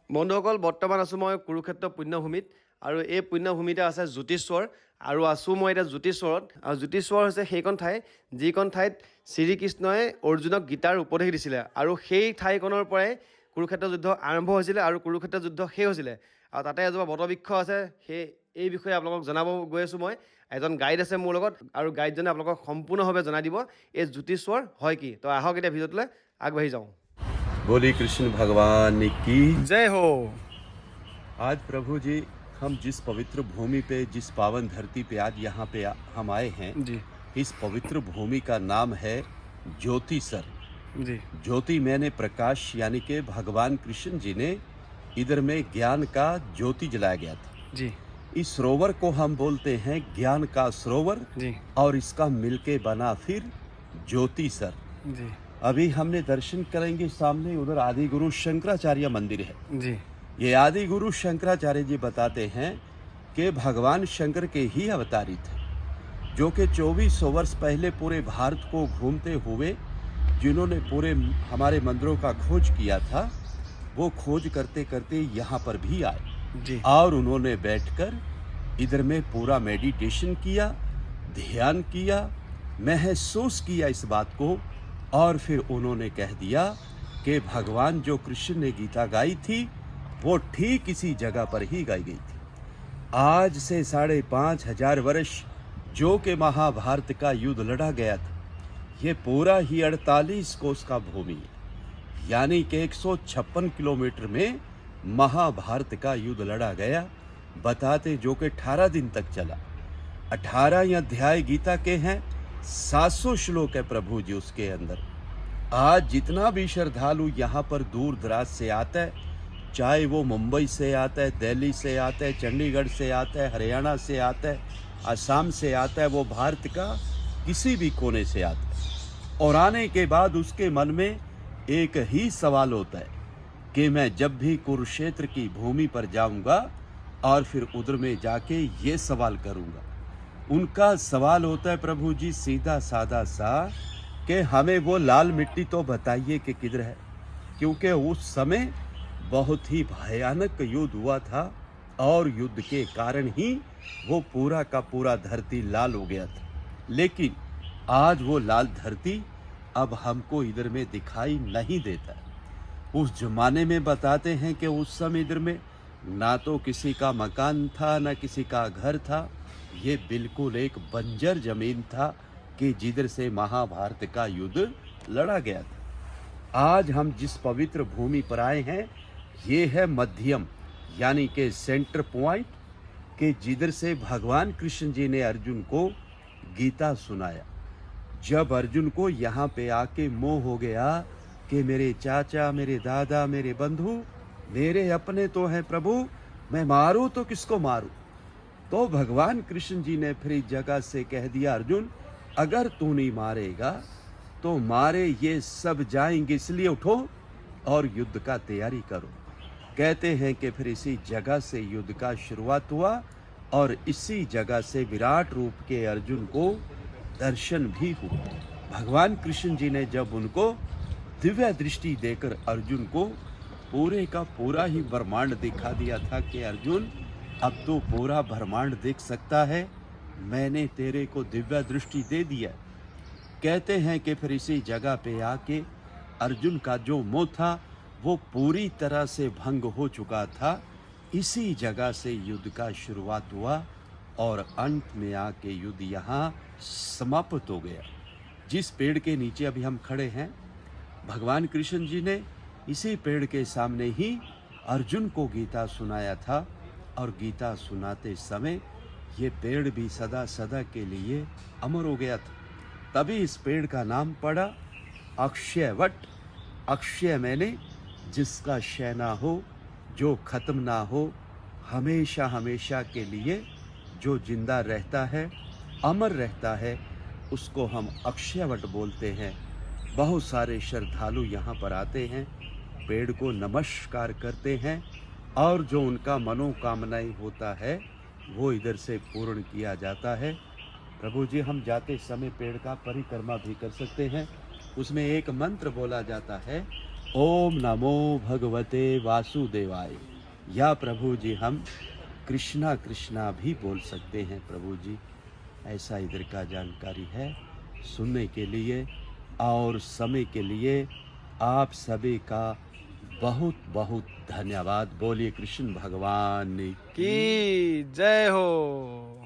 বন্ধুসকল বৰ্তমান আছোঁ মই কুৰুক্ষেত্ৰ পুণ্যভূমিত আৰু এই পুণ্যভূমিতে আছে জ্যোতিশ্বৰ আৰু আছোঁ মই এতিয়া জ্যোতিশ্বৰত আৰু জ্যোতিশ্বৰ হৈছে সেইখন ঠাই যিখন ঠাইত শ্ৰীকৃষ্ণই অৰ্জুনক গীতাৰ উপদেশ দিছিলে আৰু সেই ঠাইখনৰ পৰাই কুৰুক্ষেত্ৰ যুদ্ধ আৰম্ভ হৈছিলে আৰু কুৰুক্ষেত্ৰ যুদ্ধ শেষ হৈছিলে আৰু তাতে এজোপা বটবৃক্ষ আছে সেই এই বিষয়ে আপোনালোকক জনাব গৈ আছোঁ মই এজন গাইড আছে মোৰ লগত আৰু গাইডজনে আপোনালোকক সম্পূৰ্ণভাৱে জনাই দিব এই জ্যোতিশ্বৰ হয় কি তো আহক এতিয়া ভিডিঅ'টোলৈ আগবাঢ়ি যাওঁ। बोली कृष्ण भगवान की जय हो। आज प्रभु जी हम जिस पवित्र भूमि पे जिस पावन धरती पे आज यहाँ पे हम आए हैं जी इस पवित्र भूमि का नाम है ज्योतिसर। जी ज्योति मैंने प्रकाश यानी कि भगवान कृष्ण जी ने इधर में ज्ञान का ज्योति जलाया गया था। जी इस सरोवर को हम बोलते हैं ज्ञान का सरोवर जी और इसका मिलके बना फिर ज्योतिसर। जी अभी हमने दर्शन करेंगे सामने उधर आदि गुरु शंकराचार्य मंदिर है। जी ये आदि गुरु शंकराचार्य जी बताते हैं कि भगवान शंकर के ही अवतारी थे जो कि 2400 वर्ष पहले पूरे भारत को घूमते हुए जिन्होंने पूरे हमारे मंदिरों का खोज किया था वो खोज करते करते यहाँ पर भी आए जी और उन्होंने बैठकर इधर में पूरा मेडिटेशन किया, ध्यान किया, महसूस किया इस बात को और फिर उन्होंने कह दिया कि भगवान जो कृष्ण ने गीता गाई थी वो ठीक इसी जगह पर ही गाई गई थी। आज से 5,500 वर्ष जो कि महाभारत का युद्ध लड़ा गया था ये पूरा ही 48 कोस का भूमि है यानी कि 156 किलोमीटर में महाभारत का युद्ध लड़ा गया। बताते जो कि 18 दिन तक चला। 18 अध्याय गीता के हैं, 700 श्लोक है प्रभु जी उसके अंदर। आज जितना भी श्रद्धालु यहाँ पर दूर दराज से आता है चाहे वो मुंबई से आता है, दिल्ली से आता है, चंडीगढ़ से आता है, हरियाणा से आता है, असम से आता है, वो भारत का किसी भी कोने से आता है और आने के बाद उसके मन में एक ही सवाल होता है कि मैं जब भी कुरुक्षेत्र की भूमि पर जाऊंगा और फिर उधर में जाके ये सवाल करूंगा। उनका सवाल होता है प्रभु जी सीधा साधा सा कि हमें वो लाल मिट्टी तो बताइए कि किधर है, क्योंकि उस समय बहुत ही भयानक युद्ध हुआ था और युद्ध के कारण ही वो पूरा का पूरा धरती लाल हो गया था। लेकिन आज वो लाल धरती अब हमको इधर में दिखाई नहीं देता। उस जमाने में बताते हैं कि उस समय इधर में ना तो किसी का मकान था ना किसी का घर था, ये बिल्कुल एक बंजर जमीन था कि जिधर से महाभारत का युद्ध लड़ा गया था। आज हम जिस पवित्र भूमि पर आए हैं ये है मध्यम यानी कि सेंटर पॉइंट कि जिधर से भगवान कृष्ण जी ने अर्जुन को गीता सुनाया। जब अर्जुन को यहाँ पे आके मोह हो गया कि मेरे चाचा, मेरे दादा, मेरे बंधु मेरे अपने तो हैं प्रभु, मैं मारूं तो किसको मारूं, तो भगवान कृष्ण जी ने फिर इस जगह से कह दिया अर्जुन अगर तू नहीं मारेगा तो मारे ये सब जाएंगे, इसलिए उठो और युद्ध का तैयारी करो। कहते हैं कि फिर इसी जगह से युद्ध का शुरुआत हुआ और इसी जगह से विराट रूप के अर्जुन को दर्शन भी हुआ। भगवान कृष्ण जी ने जब उनको दिव्य दृष्टि देकर अर्जुन को पूरे का पूरा ही ब्रह्मांड दिखा दिया था कि अर्जुन अब तो पूरा ब्रह्मांड देख सकता है, मैंने तेरे को दिव्य दृष्टि दे दिया। कहते हैं कि फिर इसी जगह पे आके अर्जुन का जो मोह था वो पूरी तरह से भंग हो चुका था। इसी जगह से युद्ध का शुरुआत हुआ और अंत में आके युद्ध यहाँ समाप्त हो गया। जिस पेड़ के नीचे अभी हम खड़े हैं भगवान कृष्ण जी ने इसी पेड़ के सामने ही अर्जुन को गीता सुनाया था और गीता सुनाते समय ये पेड़ भी सदा सदा के लिए अमर हो गया था। तभी इस पेड़ का नाम पड़ा अक्षयवट। अक्षय मैंने जिसका क्षय ना हो, जो खत्म ना हो, हमेशा हमेशा के लिए जो जिंदा रहता है, अमर रहता है, उसको हम अक्षयवट बोलते हैं। बहुत सारे श्रद्धालु यहाँ पर आते हैं, पेड़ को नमस्कार करते हैं और जो उनका मनोकामनाएं होता है वो इधर से पूर्ण किया जाता है। प्रभु जी हम जाते समय पेड़ का परिक्रमा भी कर सकते हैं। उसमें एक मंत्र बोला जाता है ओम नमो भगवते वासुदेवाय। या प्रभु जी हम कृष्णा कृष्णा भी बोल सकते हैं प्रभु जी। ऐसा इधर का जानकारी है। सुनने के लिए और समय के लिए आप सभी का बहुत बहुत धन्यवाद। बोलिए कृष्ण भगवान की। की जय हो।